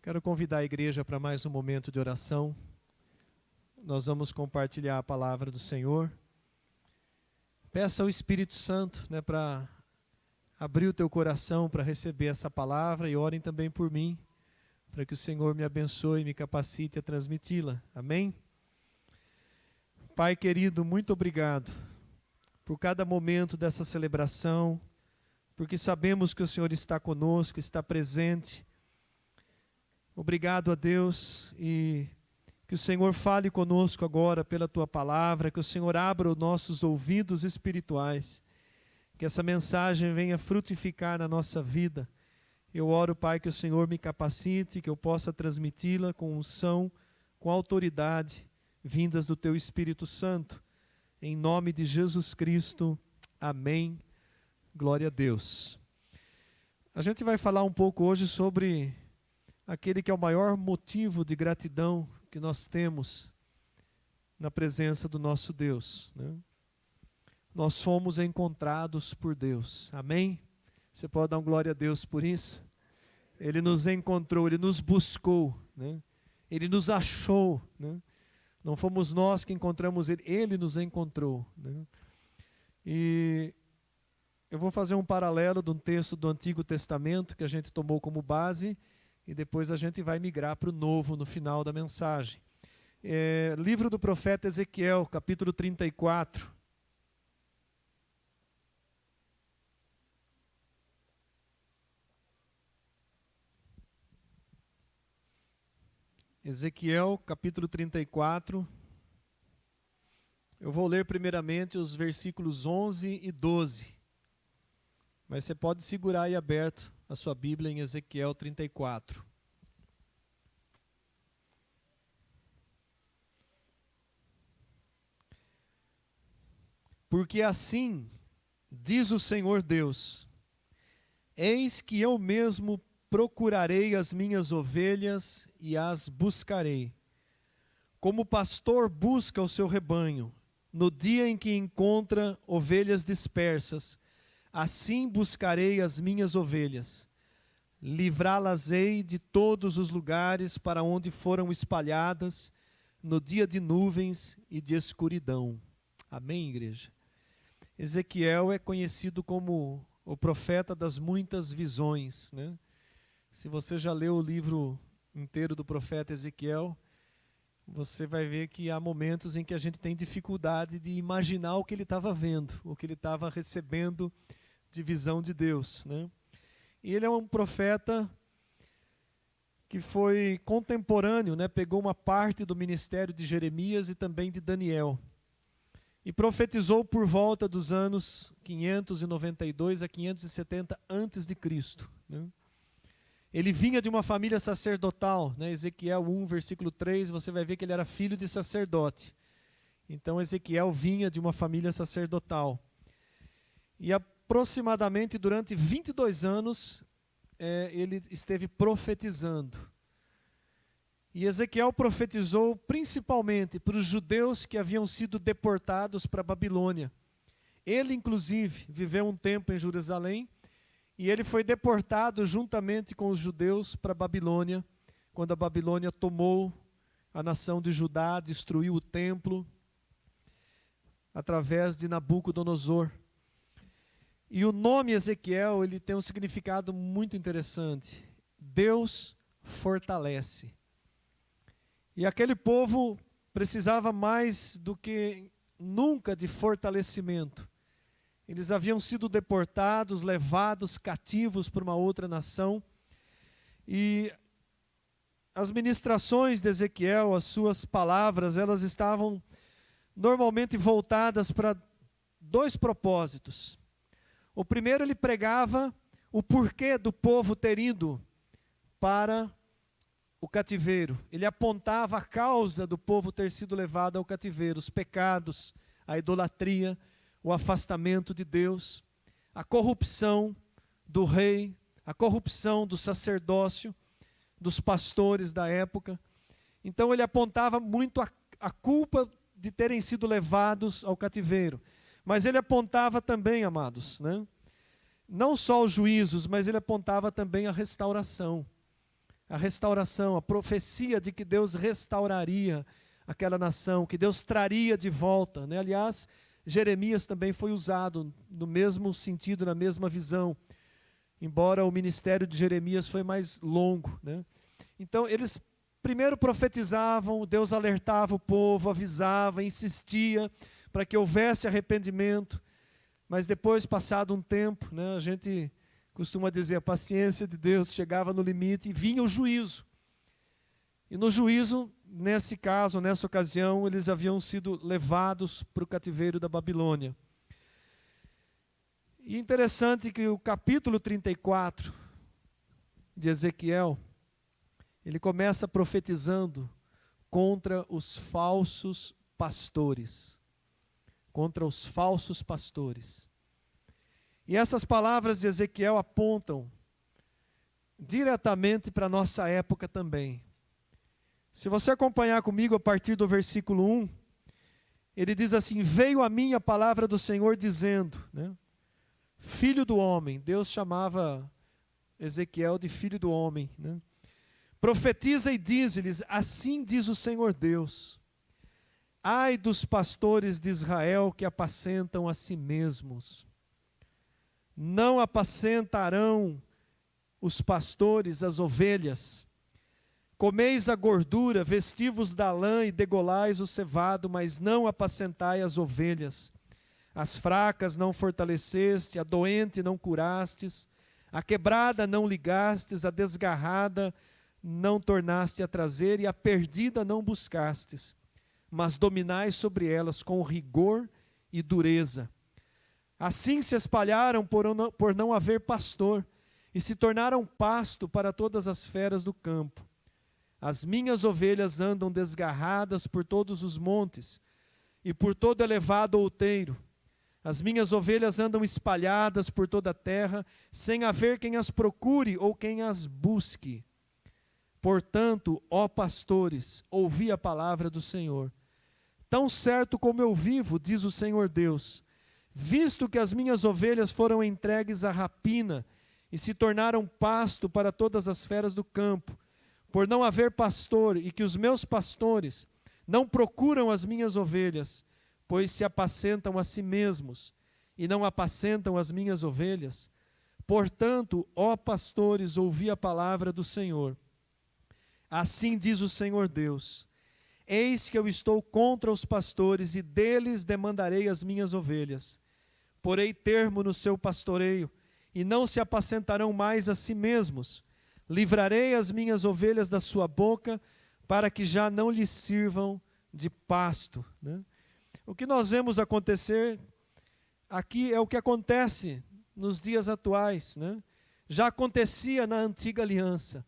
Quero convidar a igreja para mais um momento de oração. Nós vamos compartilhar a palavra do Senhor. Peça ao Espírito Santo, para abrir o teu coração para receber essa palavra, e orem também por mim, para que o Senhor me abençoe e me capacite a transmiti-la. Amém? Pai querido, muito obrigado por cada momento dessa celebração, porque sabemos que o Senhor está conosco, está presente. Obrigado a Deus, e que o Senhor fale conosco agora pela Tua palavra, que o Senhor abra os nossos ouvidos espirituais, que essa mensagem venha frutificar na nossa vida. Eu oro, Pai, que o Senhor me capacite, que eu possa transmiti-la com unção, com autoridade, vindas do Teu Espírito Santo. Em nome de Jesus Cristo, amém. Glória a Deus. A gente vai falar um pouco hoje sobre aquele que é o maior motivo de gratidão que nós temos na presença do nosso Deus, Nós fomos encontrados por Deus, amém? Você pode dar um glória a Deus por isso? Ele nos encontrou, Ele nos buscou, Ele nos achou, Não fomos nós que encontramos Ele, Ele nos encontrou, E eu vou fazer um paralelo de um texto do Antigo Testamento que a gente tomou como base, e depois a gente vai migrar para o Novo no final da mensagem. Livro do profeta Ezequiel, capítulo 34. Ezequiel, capítulo 34. Eu vou ler primeiramente os versículos 11 e 12. Mas você pode segurar aí aberto a sua Bíblia em Ezequiel 34. Porque assim diz o Senhor Deus: eis que eu mesmo procurarei as minhas ovelhas e as buscarei, como o pastor busca o seu rebanho, no dia em que encontra ovelhas dispersas. Assim buscarei as minhas ovelhas, livrá-las-ei de todos os lugares para onde foram espalhadas, no dia de nuvens e de escuridão. Amém, igreja? Ezequiel é conhecido como o profeta das muitas visões, Se você já leu o livro inteiro do profeta Ezequiel, você vai ver que há momentos em que a gente tem dificuldade de imaginar o que ele estava vendo, o que ele estava recebendo de visão de Deus, E ele é um profeta que foi contemporâneo, pegou uma parte do ministério de Jeremias e também de Daniel, e profetizou por volta dos anos 592 a 570 antes de Cristo, Ele vinha de uma família sacerdotal, Ezequiel 1, versículo 3, você vai ver que ele era filho de sacerdote. Então Ezequiel vinha de uma família sacerdotal. E aproximadamente durante 22 anos, ele esteve profetizando. E Ezequiel profetizou principalmente para os judeus que haviam sido deportados para a Babilônia. Ele, inclusive, viveu um tempo em Jerusalém, e ele foi deportado juntamente com os judeus para a Babilônia, quando a Babilônia tomou a nação de Judá, destruiu o templo, através de Nabucodonosor. E o nome Ezequiel, ele tem um significado muito interessante. Deus fortalece. E aquele povo precisava mais do que nunca de fortalecimento. Eles haviam sido deportados, levados cativos para uma outra nação. E as ministrações de Ezequiel, as suas palavras, elas estavam normalmente voltadas para dois propósitos. O primeiro, ele pregava o porquê do povo ter ido para o cativeiro. Ele apontava a causa do povo ter sido levado ao cativeiro, os pecados, a idolatria, o afastamento de Deus, a corrupção do rei, a corrupção do sacerdócio, dos pastores da época. Então ele apontava muito a culpa de terem sido levados ao cativeiro. Mas ele apontava também, amados, não só os juízos, mas ele apontava também a restauração. a restauração, a profecia de que Deus restauraria aquela nação, que Deus traria de volta, né? Aliás, Jeremias também foi usado no mesmo sentido, na mesma visão, embora o ministério de Jeremias foi mais longo, né? Então, eles primeiro profetizavam, Deus alertava o povo, avisava, insistia para que houvesse arrependimento, mas depois, passado um tempo, né, a gente costuma dizer, a paciência de Deus chegava no limite e vinha o juízo. E no juízo, nesse caso, nessa ocasião, eles haviam sido levados para o cativeiro da Babilônia. E interessante que o capítulo 34 de Ezequiel, ele começa profetizando contra os falsos pastores. Contra os falsos pastores. E essas palavras de Ezequiel apontam diretamente para a nossa época também. Se você acompanhar comigo a partir do versículo 1, ele diz assim: veio a mim a palavra do Senhor dizendo, né? Filho do homem, Deus chamava Ezequiel de filho do homem, né? Profetiza e diz-lhes, assim diz o Senhor Deus, ai dos pastores de Israel que apacentam a si mesmos. Não apacentarão os pastores as ovelhas. Comeis a gordura, vestivos da lã e degolais o cevado, mas não apacentai as ovelhas. As fracas não fortaleceste, a doente não curastes, a quebrada não ligastes, a desgarrada não tornaste a trazer, e a perdida não buscastes, mas dominais sobre elas com rigor e dureza. Assim se espalharam por não haver pastor, e se tornaram pasto para todas as feras do campo. As minhas ovelhas andam desgarradas por todos os montes, e por todo elevado outeiro. As minhas ovelhas andam espalhadas por toda a terra, sem haver quem as procure ou quem as busque. Portanto, ó pastores, ouvi a palavra do Senhor. Tão certo como eu vivo, diz o Senhor Deus, visto que as minhas ovelhas foram entregues à rapina e se tornaram pasto para todas as feras do campo, por não haver pastor, e que os meus pastores não procuram as minhas ovelhas, pois se apacentam a si mesmos e não apacentam as minhas ovelhas. Portanto, ó pastores, ouvi a palavra do Senhor. Assim diz o Senhor Deus, eis que eu estou contra os pastores e deles demandarei as minhas ovelhas. Porei termo no seu pastoreio e não se apacentarão mais a si mesmos. Livrarei as minhas ovelhas da sua boca para que já não lhes sirvam de pasto, né? O que nós vemos acontecer aqui é o que acontece nos dias atuais, né? Já acontecia na antiga aliança.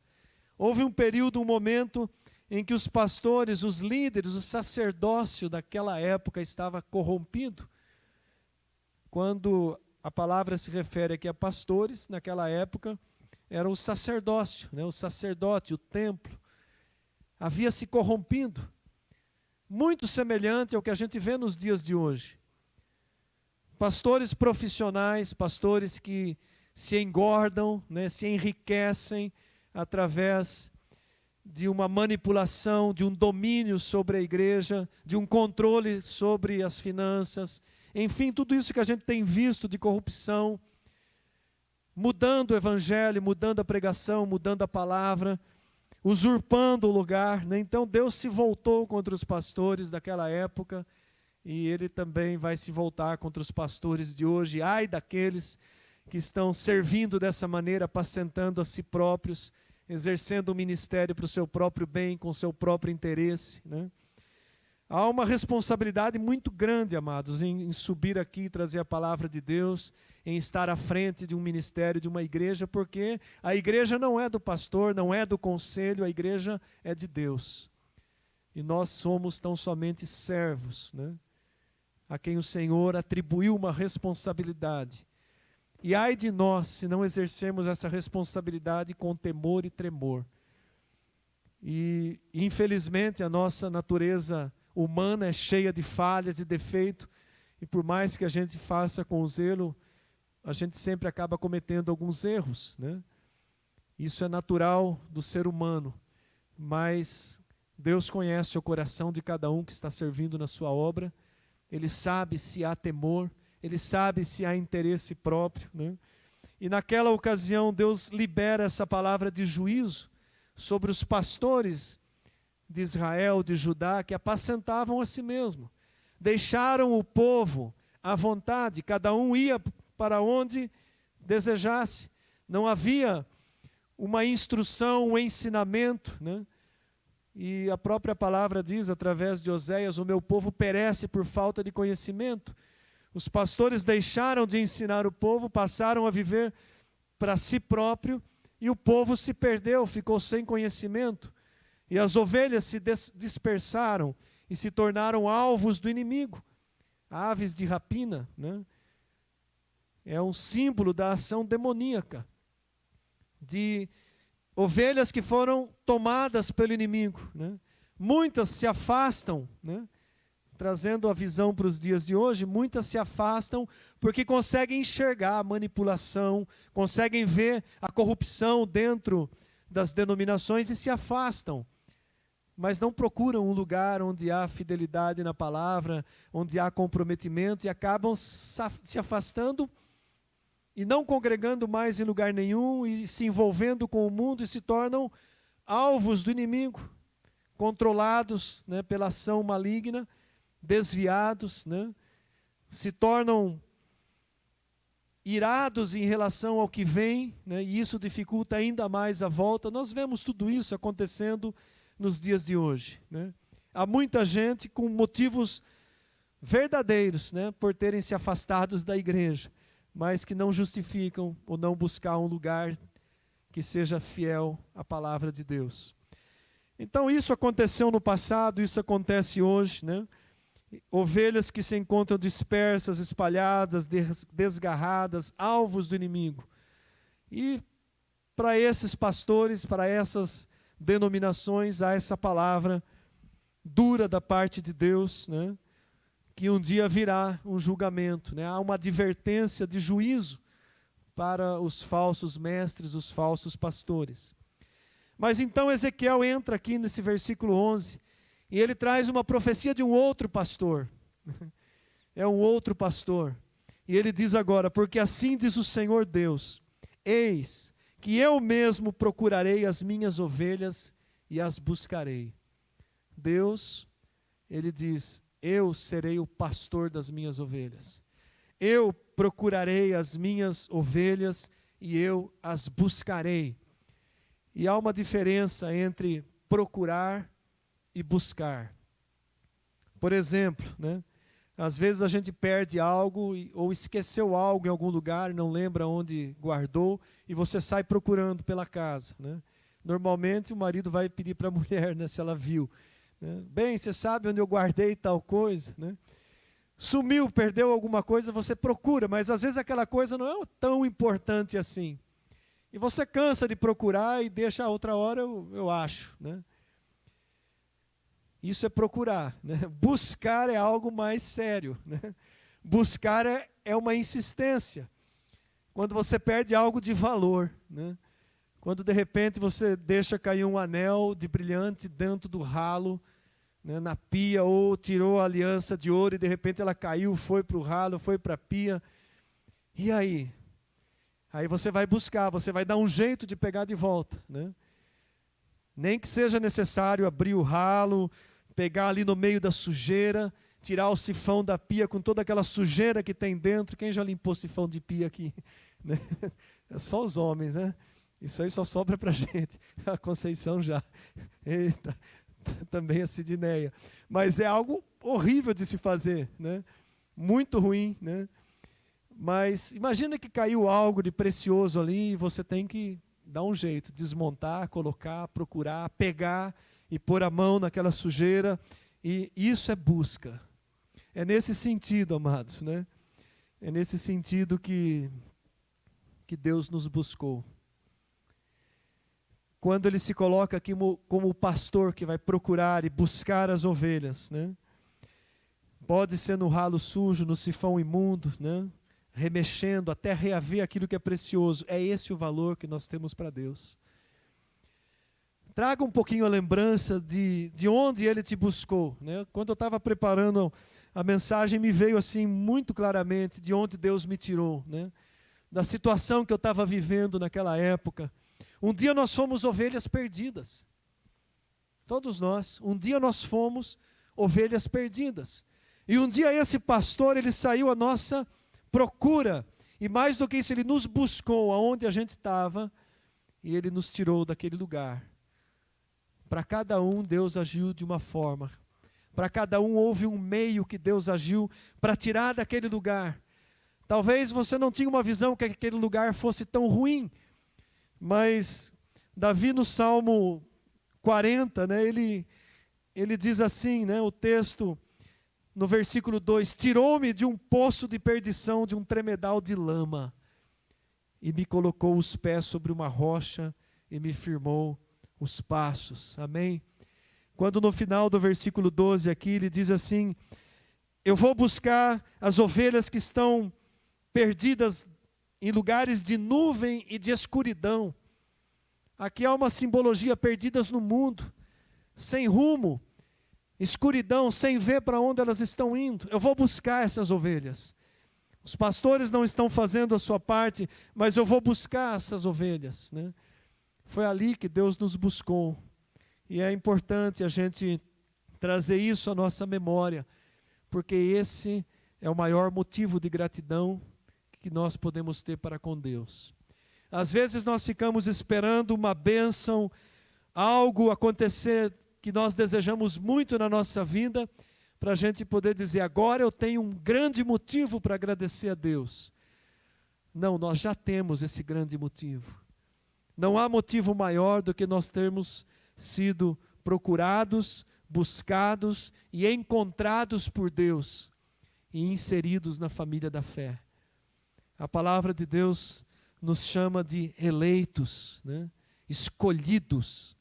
Houve um período, um momento em que os pastores, os líderes, o sacerdócio daquela época estava corrompido. Quando a palavra se refere aqui a pastores, naquela época era o sacerdócio, né? O sacerdote, o templo, havia se corrompido. Muito semelhante ao que a gente vê nos dias de hoje. Pastores profissionais, pastores que se engordam, né, se enriquecem através de uma manipulação, de um domínio sobre a igreja, de um controle sobre as finanças, enfim, tudo isso que a gente tem visto de corrupção, mudando o evangelho, mudando a pregação, mudando a palavra, usurpando o lugar, né? Então Deus se voltou contra os pastores daquela época e Ele também vai se voltar contra os pastores de hoje. Ai daqueles que estão servindo dessa maneira, apacentando a si próprios, exercendo o ministério para o seu próprio bem, com o seu próprio interesse, né? Há uma responsabilidade muito grande, amados, em subir aqui e trazer a palavra de Deus, em estar à frente de um ministério, de uma igreja, porque a igreja não é do pastor, não é do conselho, a igreja é de Deus. E nós somos tão somente servos, né? A quem o Senhor atribuiu uma responsabilidade. E ai de nós se não exercermos essa responsabilidade com temor e tremor. E infelizmente a nossa natureza humana é cheia de falhas e defeitos, e por mais que a gente faça com zelo, a gente sempre acaba cometendo alguns erros, né? Isso é natural do ser humano, mas Deus conhece o coração de cada um que está servindo na sua obra. Ele sabe se há temor, Ele sabe se há interesse próprio, né? E naquela ocasião Deus libera essa palavra de juízo sobre os pastores de Israel, de Judá, que apacentavam a si mesmo. Deixaram o povo à vontade, cada um ia para onde desejasse. Não havia uma instrução, um ensinamento, né? E a própria palavra diz, através de Oséias, o meu povo perece por falta de conhecimento. Os pastores deixaram de ensinar o povo, passaram a viver para si próprio, e o povo se perdeu, ficou sem conhecimento. E as ovelhas se dispersaram e se tornaram alvos do inimigo. Aves de rapina, né? É um símbolo da ação demoníaca, de ovelhas que foram tomadas pelo inimigo, né? Muitas se afastam, né? Trazendo a visão para os dias de hoje, muitas se afastam porque conseguem enxergar a manipulação, conseguem ver a corrupção dentro das denominações e se afastam. Mas não procuram um lugar onde há fidelidade na palavra, onde há comprometimento, e acabam se afastando e não congregando mais em lugar nenhum, e se envolvendo com o mundo, e se tornam alvos do inimigo, controlados, né, pela ação maligna, desviados, né, se tornam irados em relação ao que vem, né, e isso dificulta ainda mais a volta. Nós vemos tudo isso acontecendo nos dias de hoje, né? Há muita gente com motivos verdadeiros, né, por terem se afastados da igreja, mas que não justificam ou não buscar um lugar que seja fiel à palavra de Deus. Então isso aconteceu no passado, isso acontece hoje, né? Ovelhas que se encontram dispersas, espalhadas, desgarradas, alvos do inimigo. E para esses pastores, para essas denominações, há essa palavra dura da parte de Deus, né? Que um dia virá um julgamento, né? Há uma advertência de juízo para os falsos mestres, os falsos pastores. Mas então Ezequiel entra aqui nesse versículo 11, e ele traz uma profecia de um outro pastor. É um outro pastor. E ele diz agora: porque assim diz o Senhor Deus, eis que eu mesmo procurarei as minhas ovelhas e as buscarei. Deus, ele diz: eu serei o pastor das minhas ovelhas. Eu procurarei as minhas ovelhas e eu as buscarei. E há uma diferença entre procurar e buscar. Por exemplo, né, às vezes a gente perde algo ou esqueceu algo em algum lugar, não lembra onde guardou, e você sai procurando pela casa, né? Normalmente o marido vai pedir para a mulher, né, se ela viu, né? Bem, você sabe onde eu guardei tal coisa, né? Sumiu, perdeu alguma coisa, você procura, mas às vezes aquela coisa não é tão importante assim. E você cansa de procurar e deixa a outra hora, eu acho, né? Isso é procurar, né? Buscar é algo mais sério, né? Buscar é uma insistência. Quando você perde algo de valor, né? Quando de repente você deixa cair um anel de brilhante dentro do ralo, né, na pia, ou tirou a aliança de ouro e de repente ela caiu, foi para o ralo, foi para a pia. E aí? Aí você vai buscar, você vai dar um jeito de pegar de volta, né? Nem que seja necessário abrir o ralo, pegar ali no meio da sujeira, tirar o sifão da pia com toda aquela sujeira que tem dentro. Quem já limpou sifão de pia aqui? Né? É só os homens, né? Isso aí só sobra para a gente. A Conceição já. Eita, também a Sidneia. Mas é algo horrível de se fazer, né? Muito ruim, né? Mas imagina que caiu algo de precioso ali e você tem que dar um jeito, desmontar, colocar, procurar, pegar e pôr a mão naquela sujeira. E isso é busca. É nesse sentido, amados, né? É nesse sentido que Deus nos buscou. Quando Ele se coloca aqui como o pastor que vai procurar e buscar as ovelhas, né? Pode ser no ralo sujo, no sifão imundo, né? Remexendo até reaver aquilo que é precioso. É esse o valor que nós temos para Deus. traga um pouquinho a lembrança de onde Ele te buscou, né? Quando eu estava preparando a mensagem, me veio assim muito claramente de onde Deus me tirou, né? Da situação que eu estava vivendo naquela época. Um dia nós fomos ovelhas perdidas. Todos nós. Um dia nós fomos ovelhas perdidas. E um dia esse pastor, ele saiu à nossa procura. E mais do que isso, ele nos buscou aonde a gente estava. E ele nos tirou daquele lugar. Para cada um, Deus agiu de uma forma. Para cada um, houve um meio que Deus agiu para tirar daquele lugar. Talvez você não tinha uma visão que aquele lugar fosse tão ruim. Mas Davi, no Salmo 40, né, ele diz assim, né, o texto, no versículo 2, tirou-me de um poço de perdição, de um tremedal de lama, e me colocou os pés sobre uma rocha, e me firmou os passos. Amém? Quando no final do versículo 12 aqui, ele diz assim, eu vou buscar as ovelhas que estão perdidas em lugares de nuvem e de escuridão. Aqui há uma simbologia, perdidas no mundo, sem rumo, escuridão, sem ver para onde elas estão indo. Eu vou buscar essas ovelhas. Os pastores não estão fazendo a sua parte, mas eu vou buscar essas ovelhas, né? Foi ali que Deus nos buscou. E é importante a gente trazer isso à nossa memória, porque esse é o maior motivo de gratidão que nós podemos ter para com Deus. Às vezes nós ficamos esperando uma bênção, algo acontecer que nós desejamos muito na nossa vida, para a gente poder dizer, agora eu tenho um grande motivo para agradecer a Deus. Não, nós já temos esse grande motivo. Não há motivo maior do que nós termos sido procurados, buscados e encontrados por Deus e inseridos na família da fé. A palavra de Deus nos chama de eleitos, né? Escolhidos,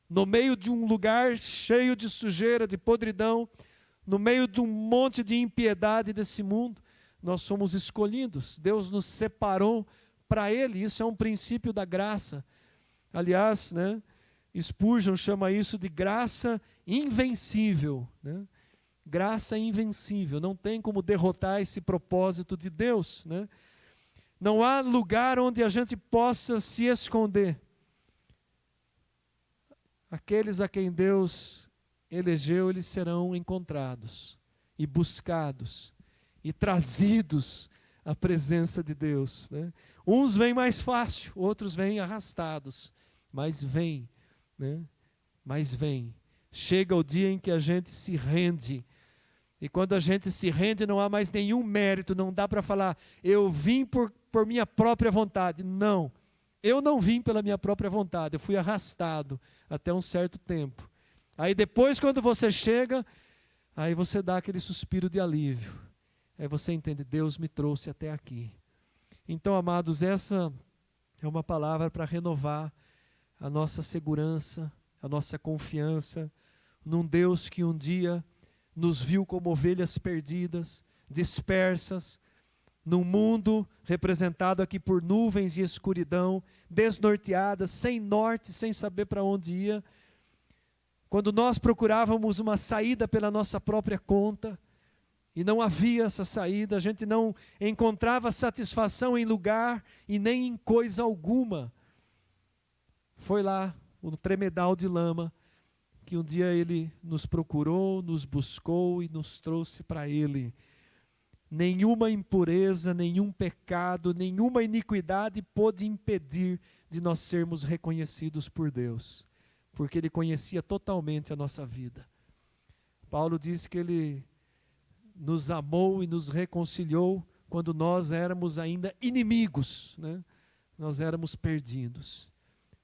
no meio de um lugar cheio de sujeira, de podridão, no meio de um monte de impiedade desse mundo, nós somos escolhidos. Deus nos separou para Ele, isso é um princípio da graça. Aliás, né, Spurgeon chama isso de graça invencível, né? Graça invencível, não tem como derrotar esse propósito de Deus, né? Não há lugar onde a gente possa se esconder. Aqueles a quem Deus elegeu, eles serão encontrados e buscados e trazidos à presença de Deus, né? Uns vêm mais fácil, outros vêm arrastados, mas vêm, né? Mas vêm. Chega o dia em que a gente se rende. E quando a gente se rende, não há mais nenhum mérito, não dá para falar, eu vim por minha própria vontade. Não, eu não vim pela minha própria vontade, eu fui arrastado até um certo tempo. Aí depois, quando você chega, aí você dá aquele suspiro de alívio. Aí você entende, Deus me trouxe até aqui. Então, amados, essa é uma palavra para renovar a nossa segurança, a nossa confiança num Deus que um dia nos viu como ovelhas perdidas, dispersas, num mundo representado aqui por nuvens e escuridão, desnorteadas, sem norte, sem saber para onde ia. Quando nós procurávamos uma saída pela nossa própria conta, e não havia essa saída, a gente não encontrava satisfação em lugar e nem em coisa alguma. Foi lá, o tremedal de lama, que um dia Ele nos procurou, nos buscou e nos trouxe para Ele. Nenhuma impureza, nenhum pecado, nenhuma iniquidade pôde impedir de nós sermos reconhecidos por Deus, porque Ele conhecia totalmente a nossa vida. Paulo diz que Ele nos amou e nos reconciliou quando nós éramos ainda inimigos, né? Nós éramos perdidos.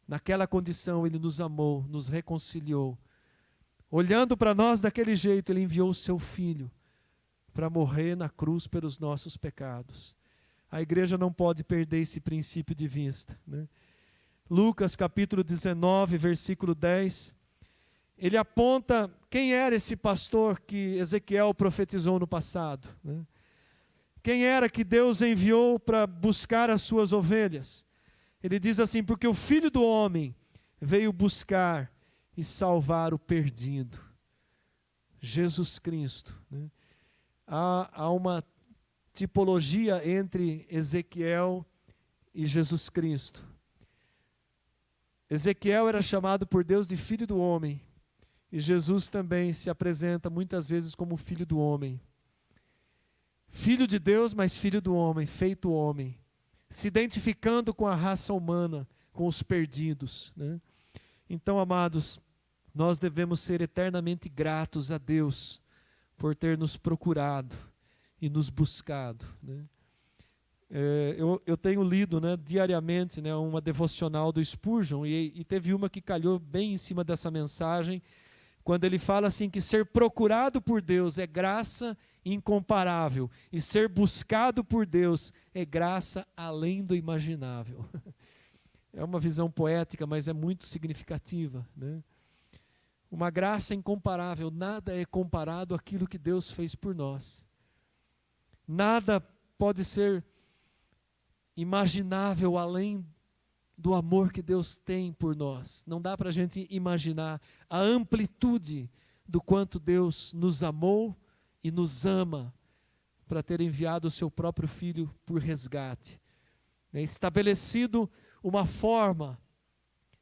Naquela condição Ele nos amou, nos reconciliou. Olhando para nós daquele jeito, Ele enviou o Seu Filho para morrer na cruz pelos nossos pecados. A igreja não pode perder esse princípio de vista, né? Lucas capítulo 19, versículo 10, ele aponta quem era esse pastor que Ezequiel profetizou no passado, né? Quem era que Deus enviou para buscar as suas ovelhas? Ele diz assim, porque o Filho do Homem veio buscar e salvar o perdido. Jesus Cristo, né? Há uma tipologia entre Ezequiel e Jesus Cristo. Ezequiel era chamado por Deus de filho do homem, e Jesus também se apresenta muitas vezes como filho do homem. Filho de Deus, mas filho do homem, feito homem, se identificando com a raça humana, com os perdidos, né? Então, amados, nós devemos ser eternamente gratos a Deus por ter nos procurado e nos buscado, né? Eu tenho lido, né, diariamente, né, uma devocional do Spurgeon, e teve uma que calhou bem em cima dessa mensagem, quando ele fala assim que ser procurado por Deus é graça incomparável, e ser buscado por Deus é graça além do imaginável. É uma visão poética, mas é muito significativa, né? Uma graça incomparável, nada é comparado àquilo que Deus fez por nós. Nada pode ser imaginável além do amor que Deus tem por nós. Não dá para a gente imaginar a amplitude do quanto Deus nos amou e nos ama para ter enviado o seu próprio Filho por resgate. É estabelecido uma forma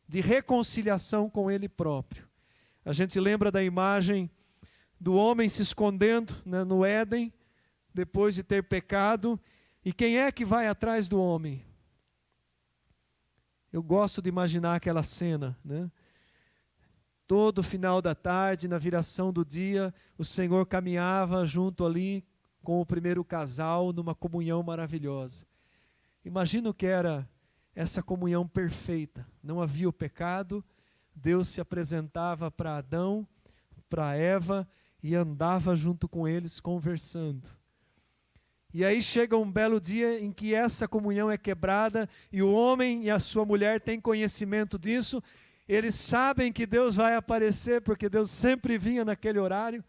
de reconciliação com Ele próprio. A gente lembra da imagem do homem se escondendo, né, no Éden, depois de ter pecado. E quem é que vai atrás do homem? Eu gosto de imaginar aquela cena, né? Todo final da tarde, na viração do dia, o Senhor caminhava junto ali com o primeiro casal numa comunhão maravilhosa. Imagina o que era essa comunhão perfeita. Não havia o pecado, Deus se apresentava para Adão, para Eva, e andava junto com eles conversando. E aí chega um belo dia em que essa comunhão é quebrada, e o homem e a sua mulher têm conhecimento disso. Eles sabem que Deus vai aparecer, porque Deus sempre vinha naquele horário,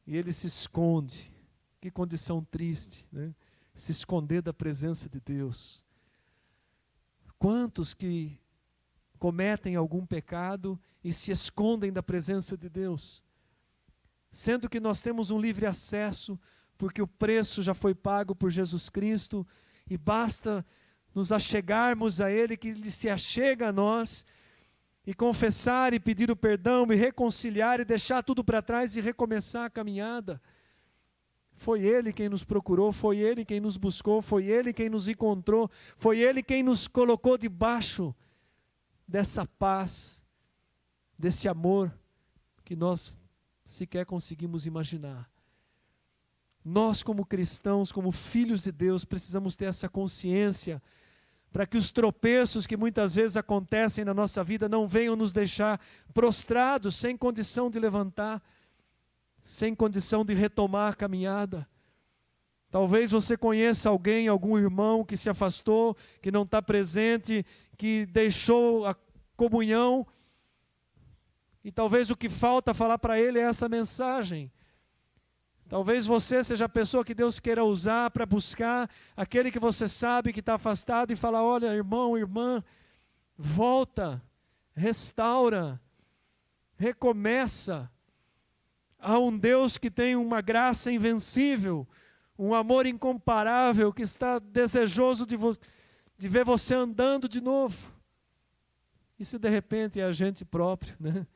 e ele se esconde. Que condição triste, né? Se esconder da presença de Deus. Quantos que cometem algum pecado e se escondem da presença de Deus? Sendo que nós temos um livre acesso, porque o preço já foi pago por Jesus Cristo, e basta nos achegarmos a Ele, que Ele se achega a nós, e confessar e pedir o perdão, e reconciliar, e deixar tudo para trás e recomeçar a caminhada. Foi Ele quem nos procurou, foi Ele quem nos buscou, foi Ele quem nos encontrou, foi Ele quem nos colocou debaixo dessa paz, desse amor que nós sequer conseguimos imaginar. Nós, como cristãos, como filhos de Deus, precisamos ter essa consciência, para que os tropeços que muitas vezes acontecem na nossa vida não venham nos deixar prostrados, sem condição de levantar, sem condição de retomar a caminhada. Talvez você conheça alguém, algum irmão que se afastou, que não está presente, que deixou a comunhão, e talvez o que falta falar para ele é essa mensagem. Talvez você seja a pessoa que Deus queira usar para buscar aquele que você sabe que está afastado e falar: olha, irmão, irmã, volta, restaura, recomeça. Há um Deus que tem uma graça invencível, um amor incomparável, que está desejoso de ver você andando de novo. E se de repente é a gente próprio, né?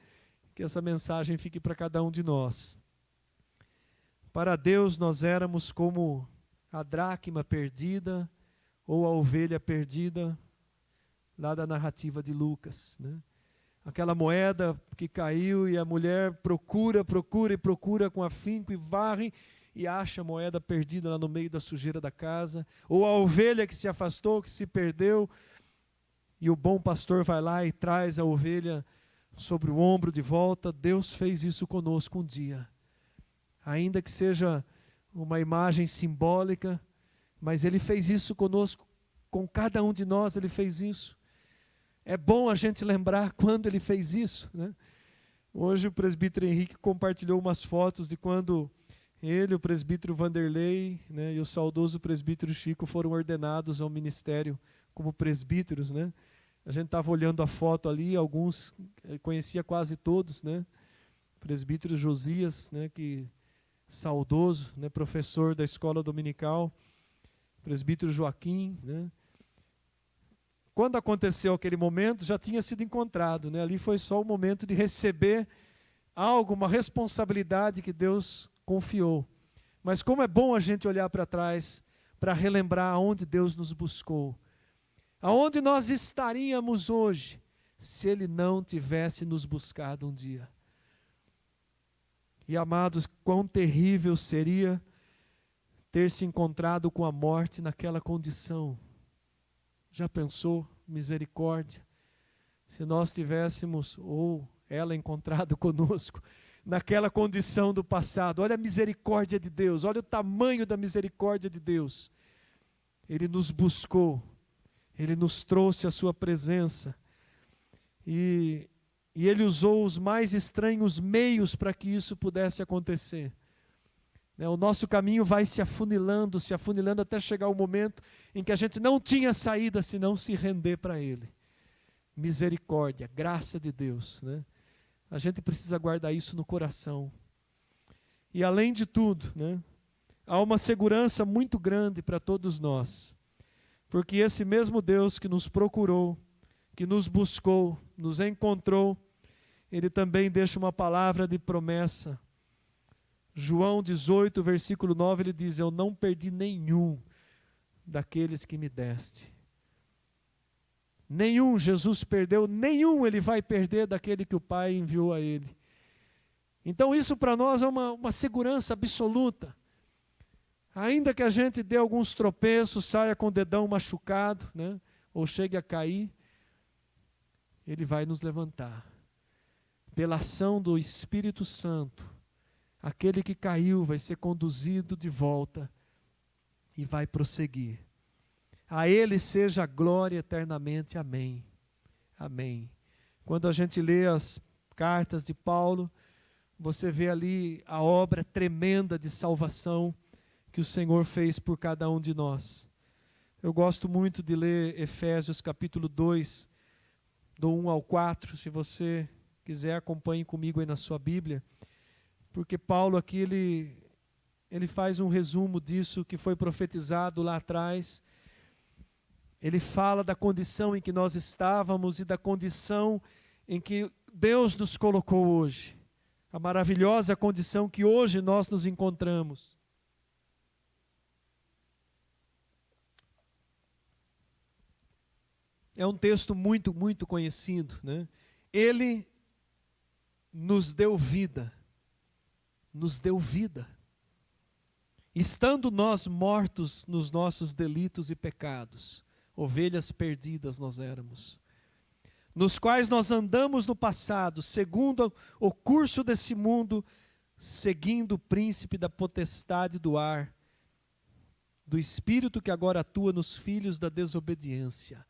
Que essa mensagem fique para cada um de nós. Para Deus nós éramos como a dracma perdida, ou a ovelha perdida, lá da narrativa de Lucas, né? Aquela moeda que caiu, e a mulher procura com afinco, e varre, e acha a moeda perdida lá no meio da sujeira da casa. Ou a ovelha que se afastou, que se perdeu, e o bom pastor vai lá e traz a ovelha sobre o ombro de volta. Deus fez isso conosco um dia. Ainda que seja uma imagem simbólica, mas Ele fez isso conosco, com cada um de nós Ele fez isso. É bom a gente lembrar quando Ele fez isso, né? Hoje o presbítero Henrique compartilhou umas fotos de quando ele, o presbítero Vanderlei, né, e o saudoso presbítero Chico foram ordenados ao ministério como presbíteros, né? A gente estava olhando a foto ali, alguns, conhecia quase todos, né? Presbítero Josias, né, que saudoso, né, professor da escola dominical, presbítero Joaquim, né? Quando aconteceu aquele momento, já tinha sido encontrado, né? Ali foi só o momento de receber algo, uma responsabilidade que Deus confiou. Mas como é bom a gente olhar para trás, para relembrar aonde Deus nos buscou. Aonde nós estaríamos hoje, se Ele não tivesse nos buscado um dia. E amados, quão terrível seria ter se encontrado com a morte naquela condição. Já pensou? Misericórdia. Se nós tivéssemos, ou ela encontrado conosco, naquela condição do passado. Olha a misericórdia de Deus, olha o tamanho da misericórdia de Deus. Ele nos buscou, Ele nos trouxe a sua presença. E Ele usou os mais estranhos meios para que isso pudesse acontecer. O nosso caminho vai se afunilando até chegar o momento em que a gente não tinha saída senão se render para Ele. Misericórdia, graça de Deus, né? A gente precisa guardar isso no coração. E além de tudo, né, há uma segurança muito grande para todos nós. Porque esse mesmo Deus que nos procurou, que nos buscou, nos encontrou, Ele também deixa uma palavra de promessa. João 18, versículo 9, ele diz: eu não perdi nenhum daqueles que me deste. Nenhum Jesus perdeu, nenhum Ele vai perder daquele que o Pai enviou a Ele. Então isso para nós é uma segurança absoluta. Ainda que a gente dê alguns tropeços, saia com o dedão machucado, né, ou chegue a cair, Ele vai nos levantar. Pela ação do Espírito Santo, aquele que caiu vai ser conduzido de volta e vai prosseguir. A Ele seja a glória eternamente. Amém. Amém. Quando a gente lê as cartas de Paulo, você vê ali a obra tremenda de salvação que o Senhor fez por cada um de nós. Eu gosto muito de ler Efésios capítulo 2, do 1 ao 4, se você quiser acompanhe comigo aí na sua Bíblia, porque Paulo aqui ele faz um resumo disso que foi profetizado lá atrás. Ele fala da condição em que nós estávamos e da condição em que Deus nos colocou hoje. A maravilhosa condição que hoje nós nos encontramos. É um texto muito, muito conhecido, né? Ele nos deu vida. Nos deu vida. Estando nós mortos nos nossos delitos e pecados, ovelhas perdidas nós éramos, nos quais nós andamos no passado, segundo o curso desse mundo, seguindo o príncipe da potestade do ar, do espírito que agora atua nos filhos da desobediência.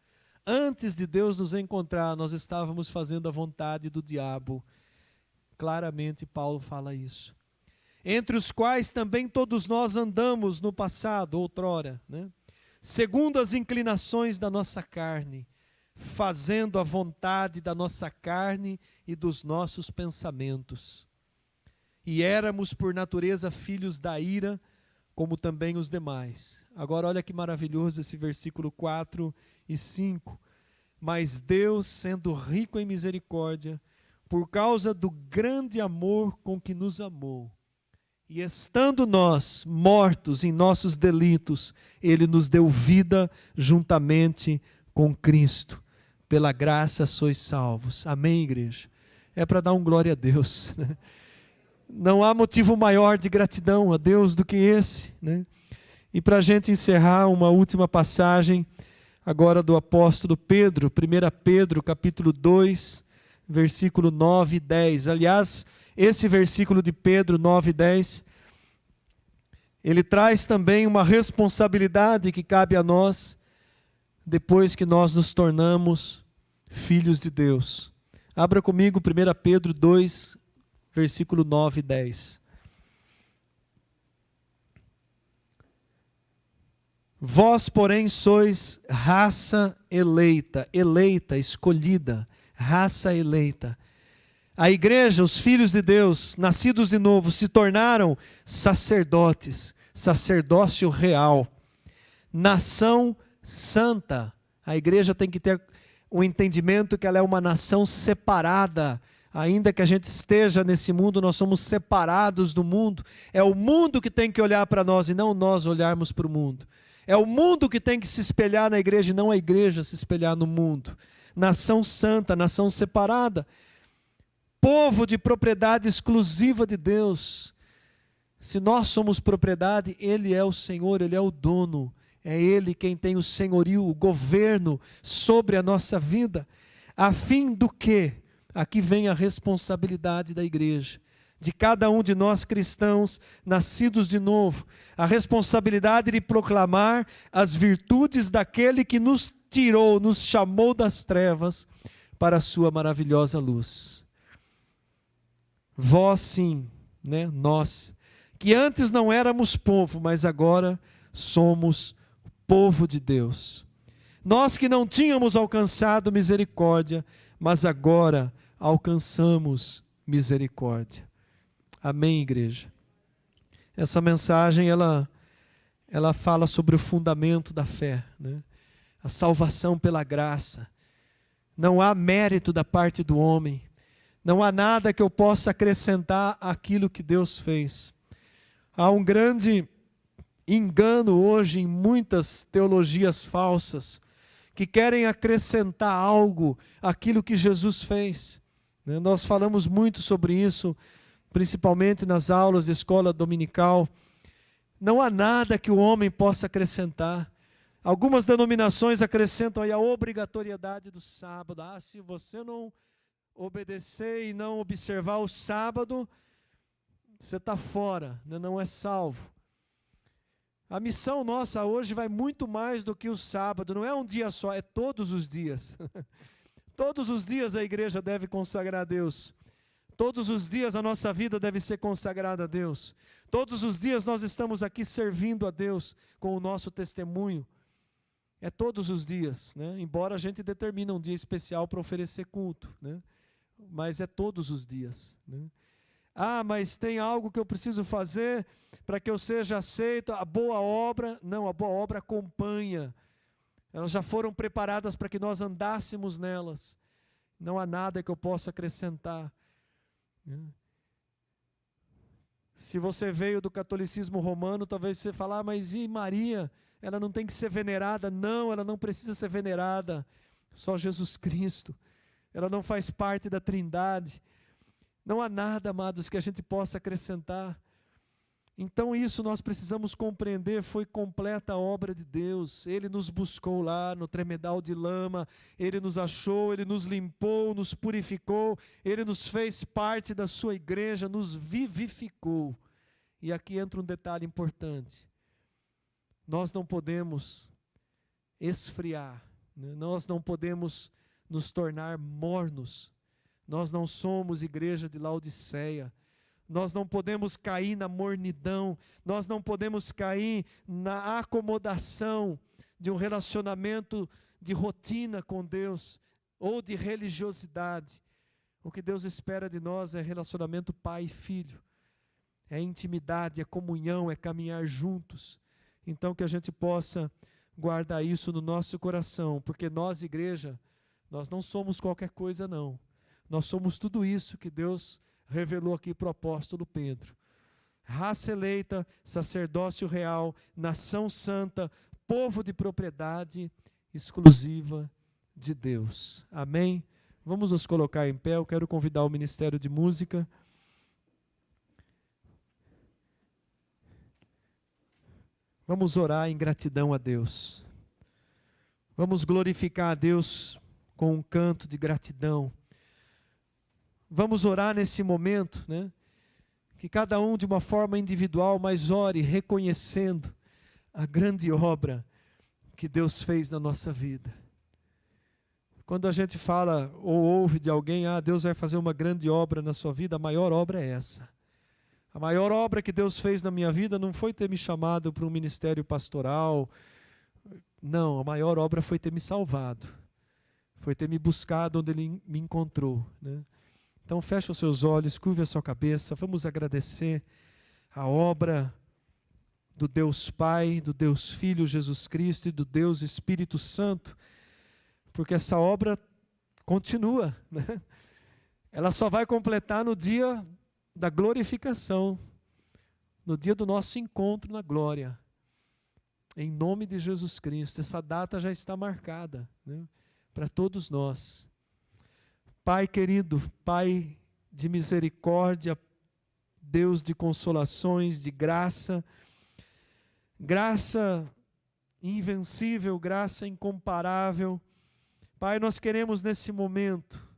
Antes de Deus nos encontrar, nós estávamos fazendo a vontade do diabo. Claramente Paulo fala isso. Entre os quais também todos nós andamos no passado, outrora, né? Segundo as inclinações da nossa carne, fazendo a vontade da nossa carne e dos nossos pensamentos. E éramos por natureza filhos da ira, como também os demais. Agora olha que maravilhoso esse versículo 4 e 5. Mas Deus, sendo rico em misericórdia, por causa do grande amor com que nos amou, e estando nós mortos em nossos delitos, Ele nos deu vida juntamente com Cristo. Pela graça sois salvos. Amém, igreja? É para dar um glória a Deus, né? Não há motivo maior de gratidão a Deus do que esse, né? E para a gente encerrar, uma última passagem, agora do apóstolo Pedro, 1 Pedro, capítulo 2, versículo 9 e 10. Aliás, esse versículo de Pedro 9 e 10, ele traz também uma responsabilidade que cabe a nós, depois que nós nos tornamos filhos de Deus. Abra comigo 1 Pedro 2, versículo 9 e 10. Vós, porém, sois raça eleita, eleita, escolhida, raça eleita. A igreja, os filhos de Deus, nascidos de novo, se tornaram sacerdotes, sacerdócio real, nação santa. A igreja tem que ter o entendimento que ela é uma nação separada. Ainda que a gente esteja nesse mundo, nós somos separados do mundo. É o mundo que tem que olhar para nós e não nós olharmos para o mundo. É o mundo que tem que se espelhar na igreja e não a igreja se espelhar no mundo. Nação santa, nação separada. Povo de propriedade exclusiva de Deus. Se nós somos propriedade, Ele é o Senhor, Ele é o dono. É Ele quem tem o senhorio, o governo sobre a nossa vida. A fim do quê? Aqui vem a responsabilidade da igreja, de cada um de nós cristãos, nascidos de novo, a responsabilidade de proclamar as virtudes daquele que nos tirou, nos chamou das trevas para a sua maravilhosa luz. Vós sim, né? Nós, que antes não éramos povo, mas agora somos povo de Deus. Nós que não tínhamos alcançado misericórdia, mas agora alcançamos misericórdia. Amém, igreja? Essa mensagem, ela fala sobre o fundamento da fé, né? A salvação pela graça. Não há mérito da parte do homem. Não há nada que eu possa acrescentar àquilo que Deus fez. Há um grande engano hoje em muitas teologias falsas, que querem acrescentar algo àquilo que Jesus fez. Nós falamos muito sobre isso, principalmente nas aulas de escola dominical. Não há nada que o homem possa acrescentar. Algumas denominações acrescentam aí a obrigatoriedade do sábado. Se você não obedecer e não observar o sábado, você está fora, não é salvo. A missão nossa hoje vai muito mais do que o sábado, não é um dia só, é todos os dias. Todos os dias a igreja deve consagrar a Deus. Todos os dias a nossa vida deve ser consagrada a Deus. Todos os dias nós estamos aqui servindo a Deus com o nosso testemunho. É todos os dias, né? Embora a gente determine um dia especial para oferecer culto, né? Mas é todos os dias, né? Mas tem algo que eu preciso fazer para que eu seja aceito. A boa obra, não, a boa obra acompanha. Elas já foram preparadas para que nós andássemos nelas. Não há nada que eu possa acrescentar. Se você veio do catolicismo romano, talvez você fale, mas e Maria? Ela não tem que ser venerada? Não, ela não precisa ser venerada. Só Jesus Cristo. Ela não faz parte da Trindade. Não há nada, amados, que a gente possa acrescentar. Então isso nós precisamos compreender, foi completa a obra de Deus. Ele nos buscou lá no tremedal de lama, Ele nos achou, Ele nos limpou, nos purificou, Ele nos fez parte da sua igreja, nos vivificou. E aqui entra um detalhe importante. Nós não podemos esfriar, né? Nós não podemos nos tornar mornos. Nós não somos igreja de Laodiceia. Nós não podemos cair na mornidão. Nós não podemos cair na acomodação de um relacionamento de rotina com Deus ou de religiosidade. O que Deus espera de nós é relacionamento pai e filho. É intimidade, é comunhão, é caminhar juntos. Então que a gente possa guardar isso no nosso coração, porque nós, igreja, nós não somos qualquer coisa não. Nós somos tudo isso que Deus revelou aqui para o apóstolo Pedro. Raça eleita, sacerdócio real, nação santa, povo de propriedade exclusiva de Deus. Amém? Vamos nos colocar em pé, eu quero convidar o Ministério de Música. Vamos orar em gratidão a Deus. Vamos glorificar a Deus com um canto de gratidão. Vamos orar nesse momento, né? Que cada um de uma forma individual, mas ore reconhecendo a grande obra que Deus fez na nossa vida. Quando a gente fala ou ouve de alguém, Deus vai fazer uma grande obra na sua vida, a maior obra é essa. A maior obra que Deus fez na minha vida não foi ter me chamado para um ministério pastoral, Não, a maior obra foi ter me salvado. Foi ter me buscado onde Ele me encontrou, né? Então feche os seus olhos, curve a sua cabeça, vamos agradecer a obra do Deus Pai, do Deus Filho Jesus Cristo e do Deus Espírito Santo, porque essa obra continua, né? Ela só vai completar no dia da glorificação, no dia do nosso encontro na glória, em nome de Jesus Cristo. Essa data já está marcada, né, para todos nós. Pai querido, Pai de misericórdia, Deus de consolações, de graça, graça invencível, graça incomparável. Pai, nós queremos nesse momento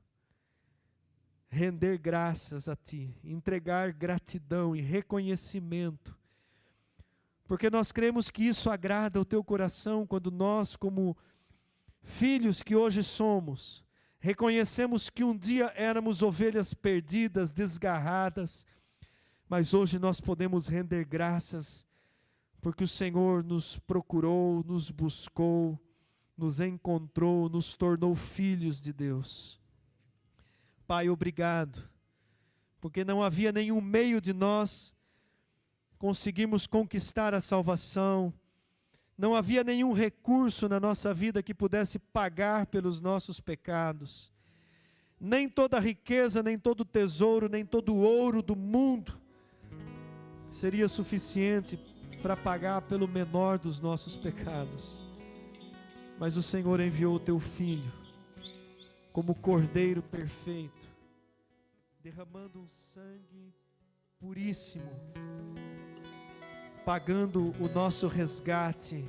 render graças a Ti, entregar gratidão e reconhecimento, porque nós cremos que isso agrada o Teu coração quando nós, como filhos que hoje somos, reconhecemos que um dia éramos ovelhas perdidas, desgarradas, mas hoje nós podemos render graças, porque o Senhor nos procurou, nos buscou, nos encontrou, nos tornou filhos de Deus. Pai, obrigado, porque não havia nenhum meio de nós conseguirmos conquistar a salvação, não havia nenhum recurso na nossa vida que pudesse pagar pelos nossos pecados. Nem toda riqueza, nem todo tesouro, nem todo ouro do mundo seria suficiente para pagar pelo menor dos nossos pecados. Mas o Senhor enviou o Teu Filho como Cordeiro perfeito, derramando um sangue puríssimo, pagando o nosso resgate,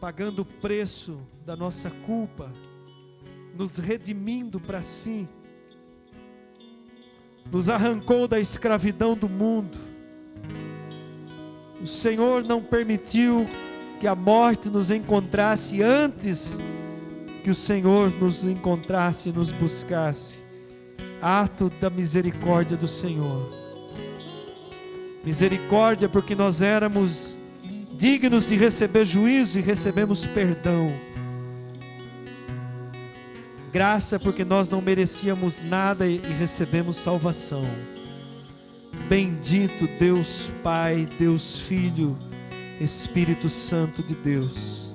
pagando o preço da nossa culpa, nos redimindo para si, nos arrancou da escravidão do mundo. O Senhor não permitiu que a morte nos encontrasse antes que o Senhor nos encontrasse e nos buscasse. Ato da misericórdia do Senhor. Misericórdia porque nós éramos dignos de receber juízo e recebemos perdão. Graça porque nós não merecíamos nada e recebemos salvação. Bendito Deus Pai, Deus Filho, Espírito Santo de Deus.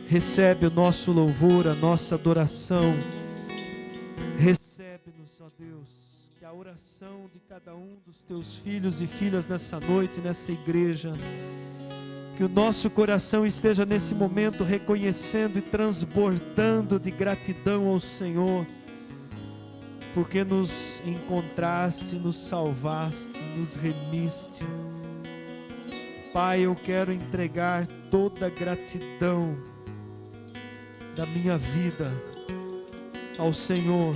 Recebe o nosso louvor, a nossa adoração. Recebe-nos, ó Deus, que a oração de cada um dos Teus filhos e filhas nessa noite, nessa igreja, que o nosso coração esteja nesse momento reconhecendo e transbordando de gratidão ao Senhor, porque nos encontraste, nos salvaste, nos remiste. Pai, eu quero entregar toda a gratidão da minha vida ao Senhor.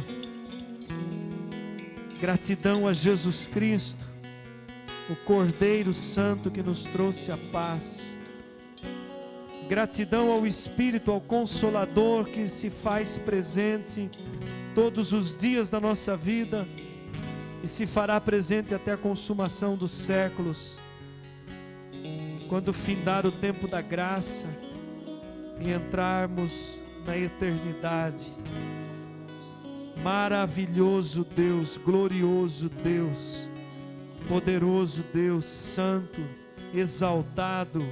Gratidão a Jesus Cristo, o Cordeiro Santo que nos trouxe a paz. Gratidão ao Espírito, ao Consolador que se faz presente todos os dias da nossa vida e se fará presente até a consumação dos séculos, quando findar o tempo da graça e entrarmos na eternidade. Maravilhoso Deus, glorioso Deus, poderoso Deus, santo, exaltado.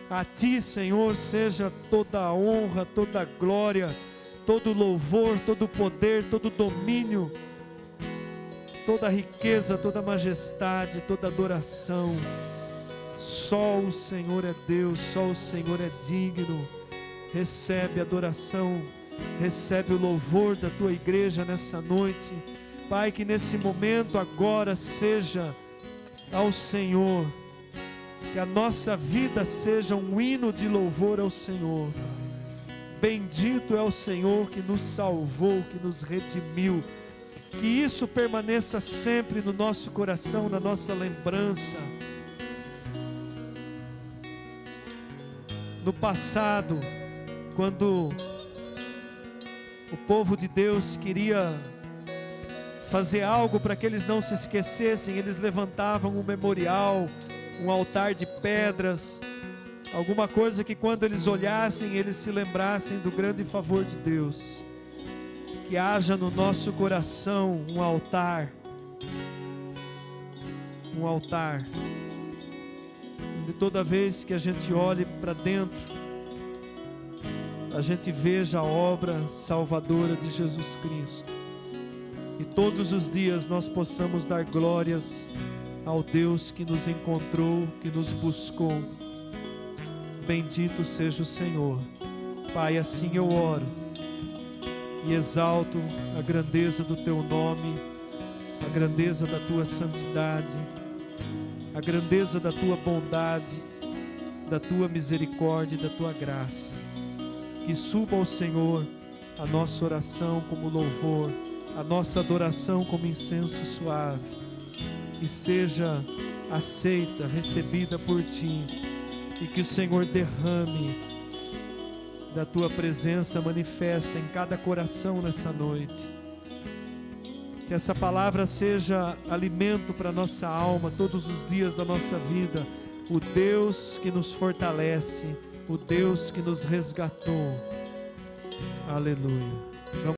A Ti, Senhor, seja toda a honra, toda a glória, todo o louvor, todo o poder, todo o domínio, toda a riqueza, toda a majestade, toda a adoração. Só o Senhor é Deus, só o Senhor é digno. Recebe a adoração, recebe o louvor da Tua igreja nessa noite. Pai, que nesse momento agora seja ao Senhor, que a nossa vida seja um hino de louvor ao Senhor. Bendito é o Senhor que nos salvou, que nos redimiu. Que isso permaneça sempre no nosso coração, na nossa lembrança. No passado, quando o povo de Deus queria fazer algo para que eles não se esquecessem, eles levantavam um memorial um altar de pedras, alguma coisa que quando eles olhassem, eles se lembrassem do grande favor de Deus. Que haja no nosso coração um altar, onde toda vez que a gente olhe para dentro, a gente veja a obra salvadora de Jesus Cristo. E todos os dias nós possamos dar glórias ao Deus que nos encontrou, que nos buscou. Bendito seja o Senhor. Pai, assim eu oro e exalto a grandeza do Teu nome, a grandeza da Tua santidade, a grandeza da Tua bondade, da Tua misericórdia e da Tua graça. Que suba ao Senhor a nossa oração como louvor, a nossa adoração como incenso suave, e seja aceita, recebida por Ti, e que o Senhor derrame da Tua presença manifesta em cada coração nessa noite. Que essa palavra seja alimento para nossa alma todos os dias da nossa vida. O Deus que nos fortalece, o Deus que nos resgatou. Aleluia.